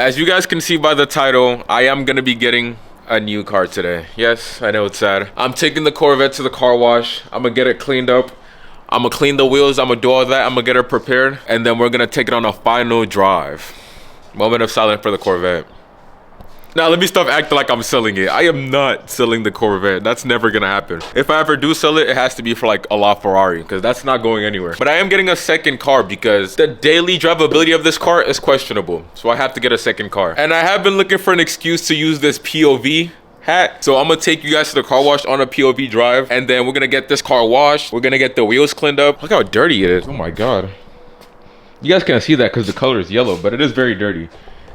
As you guys can see by the title, I am gonna be getting a new car today. Yes, I know it's sad. I'm taking the Corvette to the car wash. I'm gonna get it cleaned up. I'm gonna clean the wheels. I'm gonna do all that. I'm gonna get it prepared. And then we're gonna take it on a final drive. Moment of silence for the Corvette. Now let me stop acting like I'm selling it. I am not selling the Corvette. That's never gonna happen. If I ever do sell it, it has to be for like a LaFerrari, because that's not going anywhere. But I am getting a second car because the daily drivability of this car is questionable. So I have to get a second car. And I have been looking for an excuse to use this POV hat. So I'm gonna take you guys to the car wash on a POV drive, and then we're gonna get this car washed. We're gonna get the wheels cleaned up. Look how dirty it is. Oh my God. You guys can't see that because the color is yellow, but it is very dirty.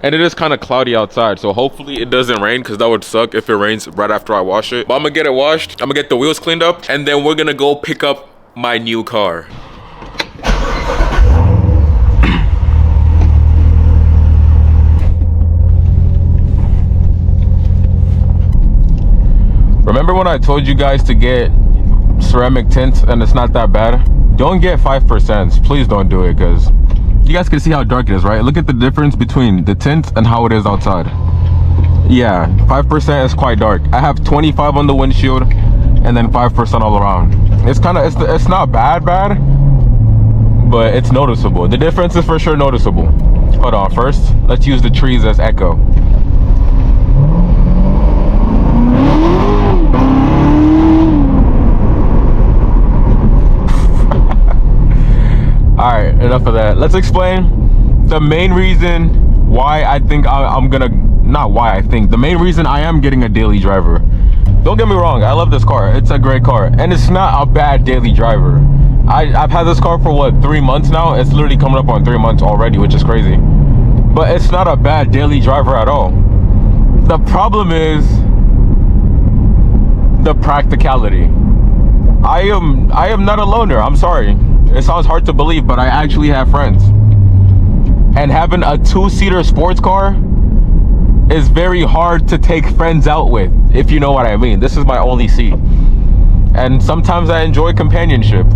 And it is kind of cloudy outside, so hopefully it doesn't rain, because that would suck if it rains right after I wash it. But I'm gonna get it washed, I'm gonna get the wheels cleaned up, and then we're gonna go pick up my new car. Remember when I told you guys to get ceramic tint and it's not that bad? Don't get 5%. Please don't do it, because you guys can see how dark it is, right? Look at the difference between the tint and how it is outside. Yeah, 5% is quite dark. I have 25 on the windshield and then 5% all around. It's it's not bad, but it's noticeable. The difference is for sure noticeable. Hold on, first, let's use the trees as echo. All right, enough of that. Let's explain the main reason why I think the main reason I am getting a daily driver. Don't get me wrong, I love this car. It's a great car, and it's not a bad daily driver. I've had this car for what, 3 months now? It's literally coming up on 3 months already, which is crazy. But it's not a bad daily driver at all. The problem is the practicality. I am not a loner, I'm sorry. It sounds hard to believe, but I actually have friends. And having a 2-seater sports car is very hard to take friends out with, if you know what I mean. This is my only seat. And sometimes I enjoy companionship.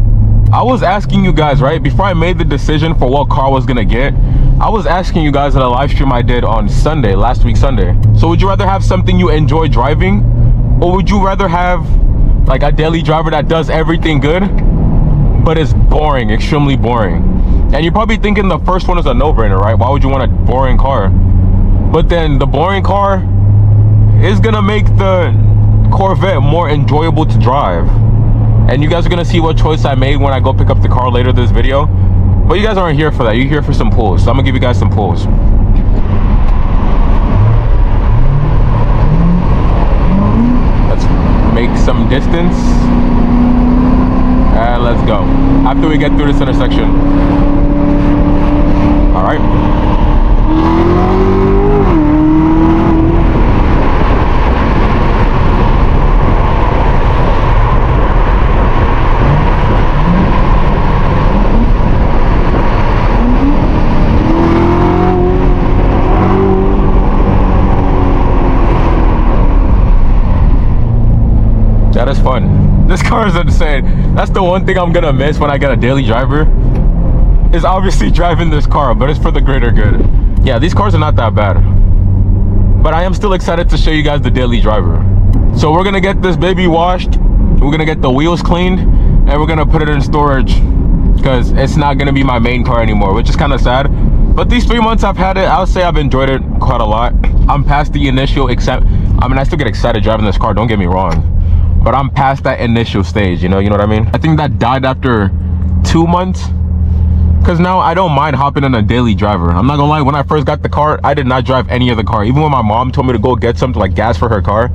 I was asking you guys, right, before I made the decision for what car I was gonna get, I was asking you guys in a live stream I did on Sunday, last week Sunday. So would you rather have something you enjoy driving, or would you rather have like a daily driver that does everything good, but it's boring, extremely boring? And you're probably thinking the first one is a no-brainer, right? Why would you want a boring car? But then the boring car is gonna make the Corvette more enjoyable to drive. And you guys are gonna see what choice I made when I go pick up the car later this video. But you guys aren't here for that, you're here for some pulls. So I'm gonna give you guys some pulls. Let's make some distance. And let's go. After we get through this intersection. All right. That is fun. This car is insane. That's the one thing I'm gonna miss when I get a daily driver, is obviously driving this car, but it's for the greater good. Yeah, these cars are not that bad, but I am still excited to show you guys the daily driver. So we're gonna get this baby washed, we're gonna get the wheels cleaned, and we're gonna put it in storage, because it's not gonna be my main car anymore, which is kind of sad. But these 3 months I've had it, I'll say I've enjoyed it quite a lot. I'm past the initial I still get excited driving this car, don't get me wrong, but I'm past that initial stage, you know what I mean? I think that died after 2 months, because now I don't mind hopping in a daily driver. I'm not gonna lie, when I first got the car, I did not drive any other car. Even when my mom told me to go get something like gas for her car,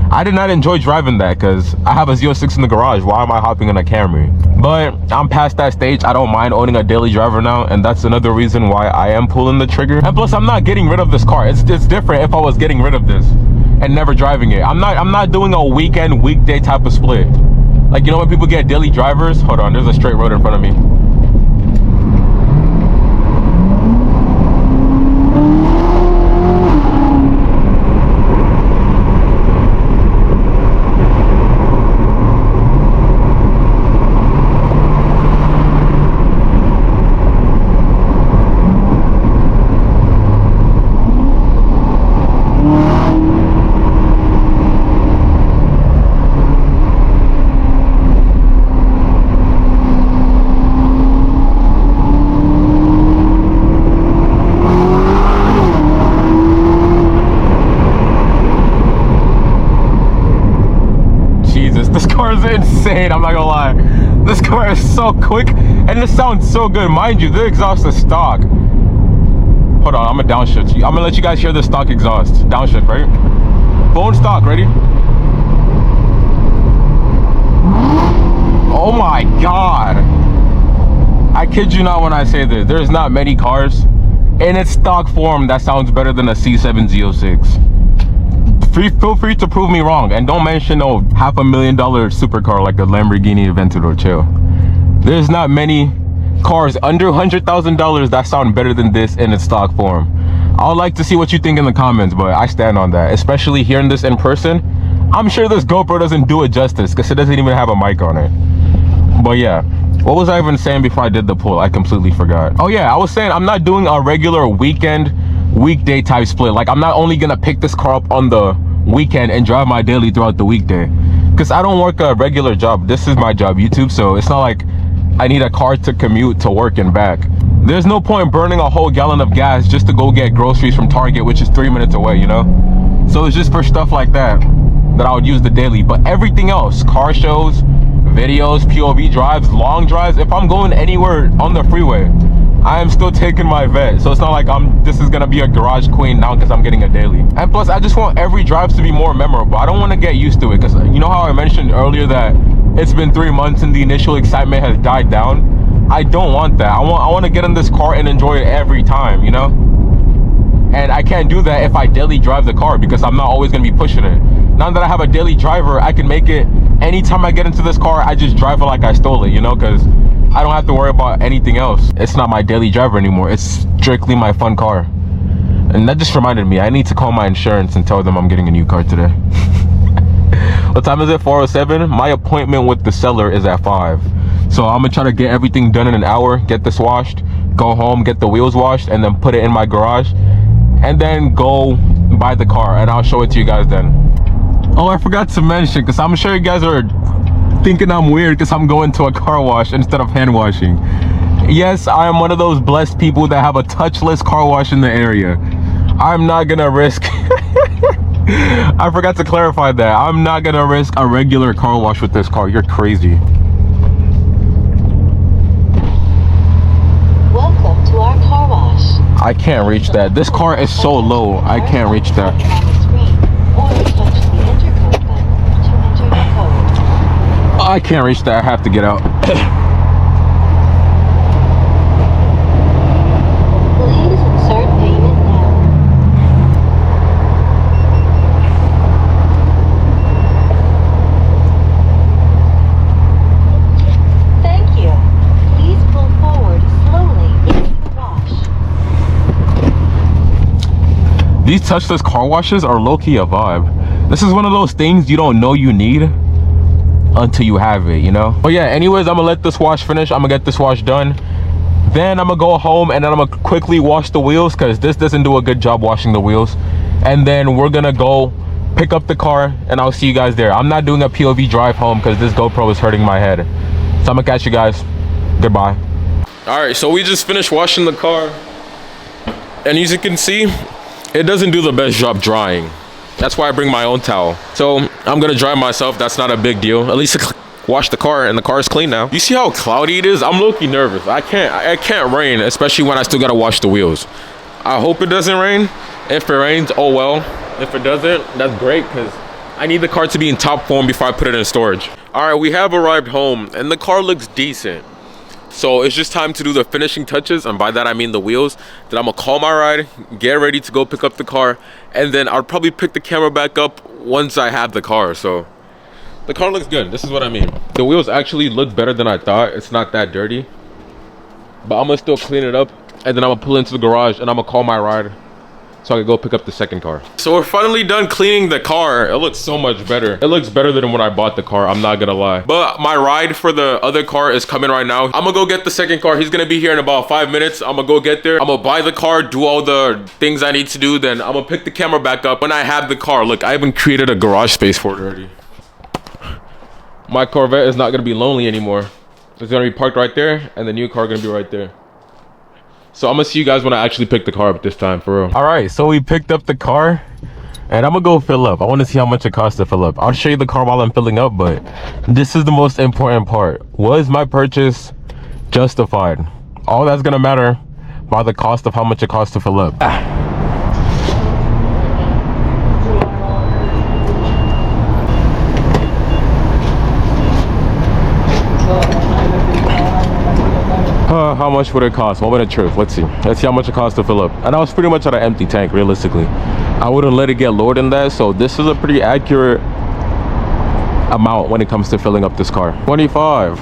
I did not enjoy driving that, because I have a Z06 in the garage. Why am I hopping in a Camry? But I'm past that stage. I don't mind owning a daily driver now, and that's another reason why I am pulling the trigger. And plus, I'm not getting rid of this car. It's different if I was getting rid of this and never driving it. I'm not doing a weekday type of split. Like, you know when people get daily drivers? Hold on, there's a straight road in front of me. is insane, I'm not gonna lie. This car is so quick and it sounds so good. Mind you, the exhaust is stock. Hold on, I'm gonna downshift. I'm gonna let you guys hear the stock exhaust. Downshift, right? Bone stock, ready? Oh my god. I kid you not when I say this. There's not many cars in its stock form that sounds better than a C7 Z06. Feel free to prove me wrong, and don't mention no $500,000 supercar like a Lamborghini Aventador. Chill. There's not many cars under $100,000 that sound better than this in its stock form. I would like to see what you think in the comments, but I stand on that. Especially hearing this in person, I'm sure this GoPro doesn't do it justice because it doesn't even have a mic on it. But yeah, what was I even saying before I did the pull? I completely forgot. Oh yeah, I was saying I'm not doing a regular weekday type split. Like, I'm not only gonna pick this car up on the weekend and drive my daily throughout the weekday, because I don't work a regular job. This is my job, YouTube, so it's not like I need a car to commute to work and back. There's no point burning a whole gallon of gas just to go get groceries from Target, which is 3 minutes away, you know? So it's just for stuff like that I would use the daily. But everything else, car shows, videos, POV drives, long drives, if I'm going anywhere on the freeway, I am still taking my vet. So it's not like this is gonna be a garage queen now because I'm getting a daily. And plus, I just want every drive to be more memorable. I don't want to get used to it, because you know how I mentioned earlier that it's been 3 months and the initial excitement has died down? I don't want that. I want to get in this car and enjoy it every time, you know? And I can't do that if I daily drive the car, because I'm not always gonna be pushing it. Now that I have a daily driver, I can make it anytime I get into this car, I just drive it like I stole it, you know, because I don't have to worry about anything else. It's not my daily driver anymore. It's strictly my fun car. And that just reminded me, I need to call my insurance and tell them I'm getting a new car today. What time is it? 4:07. My appointment with the seller is at 5. So I'm gonna try to get everything done in an hour, get this washed, go home, get the wheels washed, and then put it in my garage, and then go buy the car, and I'll show it to you guys then. Oh, I forgot to mention, because I'm sure you guys are thinking I'm weird because I'm going to a car wash instead of hand washing. Yes, I am one of those blessed people that have a touchless car wash in the area. I'm not gonna risk I forgot to clarify that. I'm not gonna risk a regular car wash with this car. You're crazy. Welcome to our car wash. I can't reach that. This car is so low. I can't reach that. I can't reach that. I have to get out. Please insert payment now. Thank you. Please pull forward slowly into the wash. These touchless car washes are low-key a vibe. This is one of those things you don't know you need until you have it, you know? But yeah, anyways, I'm gonna let this wash finish. I'm gonna get this wash done. Then I'm gonna go home and then I'm gonna quickly wash the wheels, because this doesn't do a good job washing the wheels. And then we're gonna go pick up the car and I'll see you guys there. I'm not doing a POV drive home because this GoPro is hurting my head. So I'm gonna catch you guys. Goodbye. All right, so we just finished washing the car. And as you can see, it doesn't do the best job drying. That's why I bring my own towel. So I'm gonna dry myself. That's not a big deal. At least wash the car and the car is clean now. You see how cloudy it is? I'm low-key nervous. I can't rain, especially when I still gotta wash the wheels. I hope it doesn't rain. If it rains, oh well. If it doesn't, that's great, because I need the car to be in top form before I put it in storage. All right, we have arrived home and the car looks decent. So it's just time to do the finishing touches, and by that I mean the wheels. Then I'm gonna call my ride, get ready to go pick up the car, and then I'll probably pick the camera back up once I have the car. So the car looks good. This is what I mean. The wheels actually look better than I thought. It's not that dirty, but I'm gonna still clean it up, and then I'm gonna pull into the garage and I'm gonna call my ride so I can go pick up the second car. So we're finally done cleaning the car. It looks so much better. It looks better than when I bought the car, I'm not gonna lie. But my ride for the other car is coming right now. I'm gonna go get the second car. He's gonna be here in about 5 minutes. I'm gonna go get there. I'm gonna buy the car, do all the things I need to do. Then I'm gonna pick the camera back up when I have the car. Look, I even created a garage space for it already. My Corvette is not gonna be lonely anymore. It's gonna be parked right there, and the new car gonna be right there. So I'm gonna see you guys when I actually pick the car up this time, for real. All right, so we picked up the car And I'm gonna go fill up. I want to see how much it costs to fill up. I'll show you the car while I'm filling up, but this is the most important part. Was my purchase justified? All that's gonna matter by the cost of how much it costs to fill up. How much would it cost? What would it trip? Let's see how much it costs to fill up. And I was pretty much at an empty tank, realistically. I wouldn't let it get lower than that, so this is a pretty accurate amount when it comes to filling up this car. 25.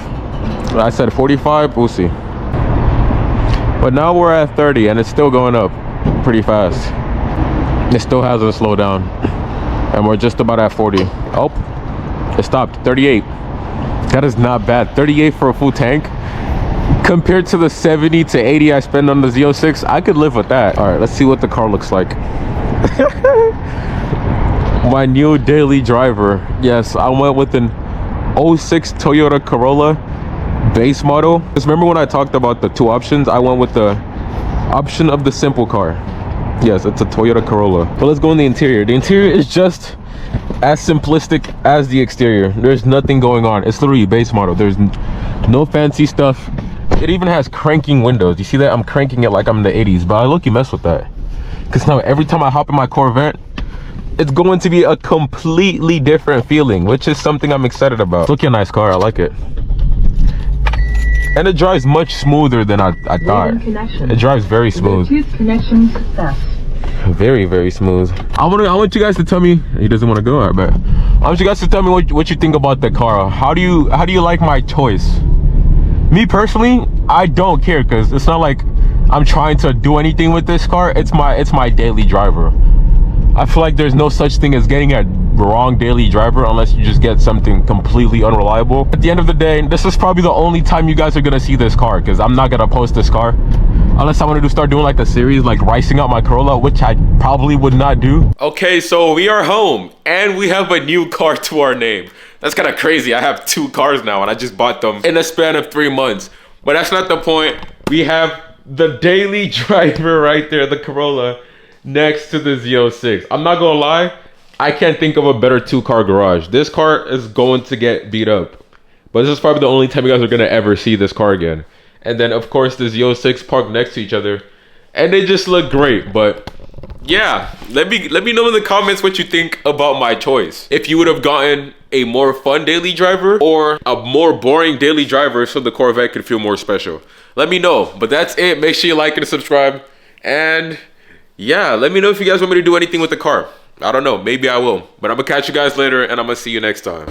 I said 45, we'll see. But now we're at 30 and it's still going up pretty fast. It still hasn't slowed down. And we're just about at 40. Oh, it stopped. 38. That is not bad. 38 for a full tank. Compared to the 70 to 80 I spend on the Z06, I could live with that. All right, let's see what the car looks like. My new daily driver. Yes, I went with an 06 Toyota Corolla base model. Just remember when I talked about the two options, I went with the option of the simple car. Yes, it's a Toyota Corolla. But let's go in the interior. The interior is just as simplistic as the exterior. There's nothing going on. It's literally base model. There's no fancy stuff. It even has cranking windows. You see that? I'm cranking it like I'm in the 80s, but I look, you mess with that. Because now every time I hop in my Corvette, it's going to be a completely different feeling, which is something I'm excited about. It's looking a nice car. I like it. And it drives much smoother than I thought. It drives very smooth. Bluetooth connection success. Very, very smooth. I want you guys to tell me. He doesn't want to go, I bet. I want you guys to tell me what you think about the car. How do you like my choice? Me personally, I don't care, because it's not like I'm trying to do anything with this car. It's my daily driver. I feel like there's no such thing as getting a wrong daily driver unless you just get something completely unreliable. At the end of the day, this is probably the only time you guys are gonna see this car, because I'm not gonna post this car unless I want to start doing like a series like ricing out my Corolla, which I probably would not do. Okay, so we are home and we have a new car to our name. That's kind of crazy. I have two cars now and I just bought them in a span of 3 months. But that's not the point. We have the daily driver right there, the Corolla, next to the Z06. I'm not gonna lie, I can't think of a better two-car garage. This car is going to get beat up, but this is probably the only time you guys are gonna ever see this car again. And then of course the Z06 parked next to each other, and they just look great. But yeah, let me know in the comments what you think about my choice. If you would have gotten a more fun daily driver or a more boring daily driver so the Corvette could feel more special. Let me know. But that's it. Make sure you like and subscribe. And yeah, let me know if you guys want me to do anything with the car. I don't know. Maybe I will. But I'm going to catch you guys later and I'm going to see you next time.